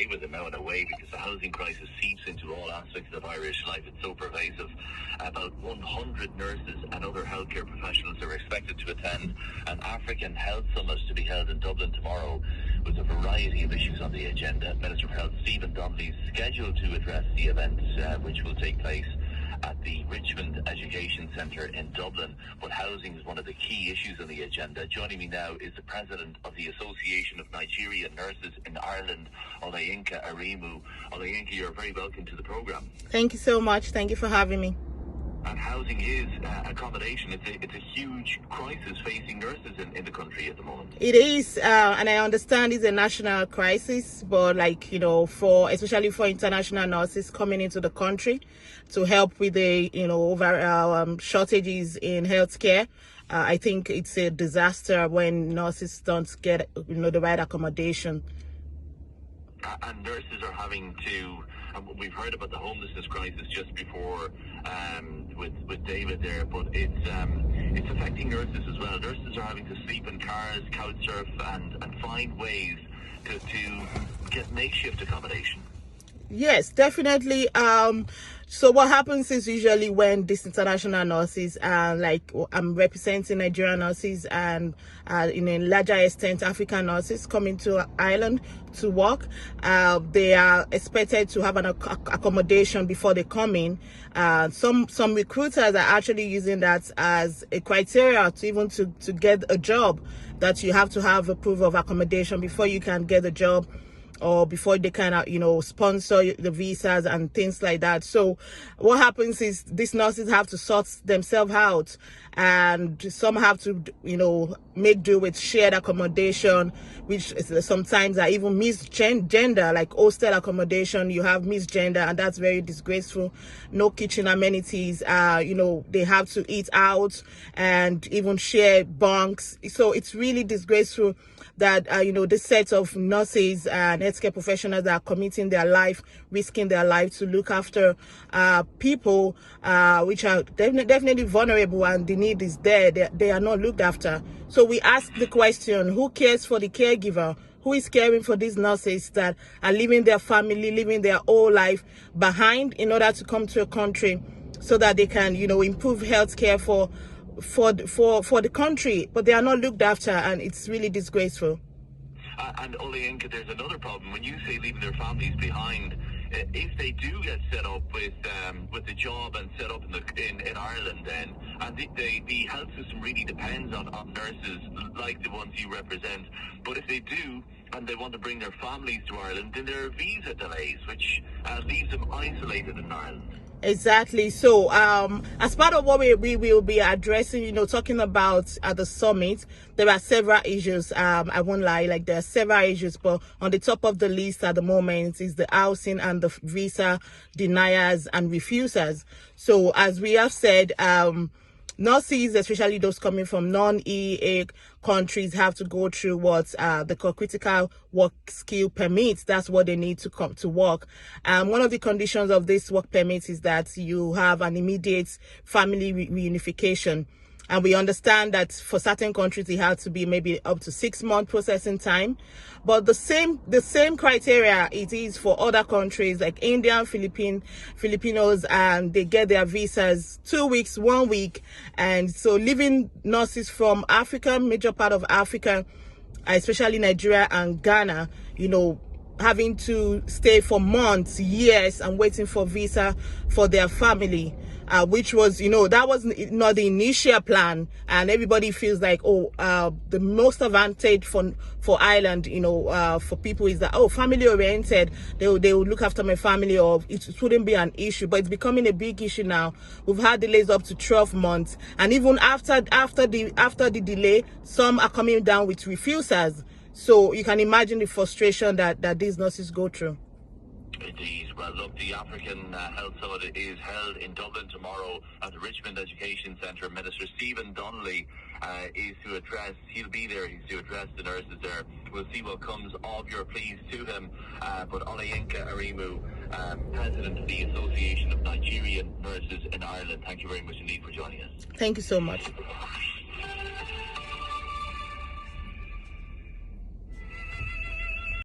stay with them now in a way, because the housing crisis seeps into all aspects of Irish life. It's so pervasive. About 100 nurses and other healthcare professionals are expected to attend an African Health Summit to be held in Dublin tomorrow, with a variety of issues on the agenda. Minister for Health Stephen Donnelly is scheduled to address the event, which will take place at the Richmond Education Centre in Dublin. But housing is one of the key issues on the agenda. Joining me now is the President of the Association of Nigerian Nurses in Ireland, Olayinka Arimu. Olayinka, you're very welcome to the programme. Thank you so much. Thank you for having me. And housing is accommodation. It's a huge crisis facing nurses in the country at the moment. It is, and I understand it's a national crisis, but especially for international nurses coming into the country to help with the overall shortages in healthcare. I think it's a disaster when nurses don't get the right accommodation. And nurses are having to. We've heard about the homelessness crisis just before with David there, but it's affecting nurses as well. Nurses are having to sleep in cars, couch surf, and find ways to get makeshift accommodation. Yes, definitely. So what happens is usually when these international nurses, I'm representing Nigerian nurses and in a larger extent African nurses coming to Ireland to work, they are expected to have an accommodation before they come in. Some recruiters are actually using that as a criteria to get a job, that you have to have a proof of accommodation before you can get a job, or before they can, sponsor the visas and things like that. So what happens is these nurses have to sort themselves out, and some have to, make do with shared accommodation, which is sometimes are even misgender, like hostel accommodation. You have misgender, and that's very disgraceful. No kitchen amenities. They have to eat out and even share bunks. So it's really disgraceful that this set of nurses and healthcare professionals that are committing their life, risking their life to look after people which are definitely vulnerable, and the need is there. They are not looked after. So we ask the question: who cares for the caregiver? Who is caring for these nurses that are leaving their family, living their whole life behind in order to come to a country so that they can, improve healthcare for the country, but they are not looked after, and it's really disgraceful. And Olayinka, there's another problem. When you say leaving their families behind, if they do get set up with the job and set up in Ireland, then, and the health system really depends on nurses like the ones you represent, but if they do and they want to bring their families to Ireland, then there are visa delays, which leaves them isolated in Ireland. Exactly. So as part of what we will be addressing, talking about at the summit, there are several issues. I won't lie, there are several issues, but on the top of the list at the moment is the housing and the visa deniers and refusers. So as we have said, nurses, especially those coming from non-EEA countries, have to go through what the critical work skill permits. That's what they need to come to work. One of the conditions of this work permit is that you have an immediate family reunification. And we understand that for certain countries, it has to be maybe up to 6 month processing time. But the same criteria it is for other countries like India, Filipinos, and they get their visas 2 weeks, 1 week. And so leaving nurses from Africa, major part of Africa, especially Nigeria and Ghana, having to stay for months, years, and waiting for visa for their family. Which was, that was not the initial plan, and everybody feels like, the most advantage for Ireland, for people is that, family oriented, they will look after my family, or it wouldn't be an issue. But it's becoming a big issue now. We've had delays up to 12 months, and even after the delay, some are coming down with refusals. So you can imagine the frustration that these nurses go through. Indeed. Well, look, the African Health Summit is held in Dublin tomorrow at the Richmond Education Centre. Minister Stephen Donnelly he'll be there, he's to address the nurses there. We'll see what comes of your pleas to him. But Olayinka Arimu, President of the Association of Nigerian Nurses in Ireland, thank you very much indeed for joining us. Thank you so much.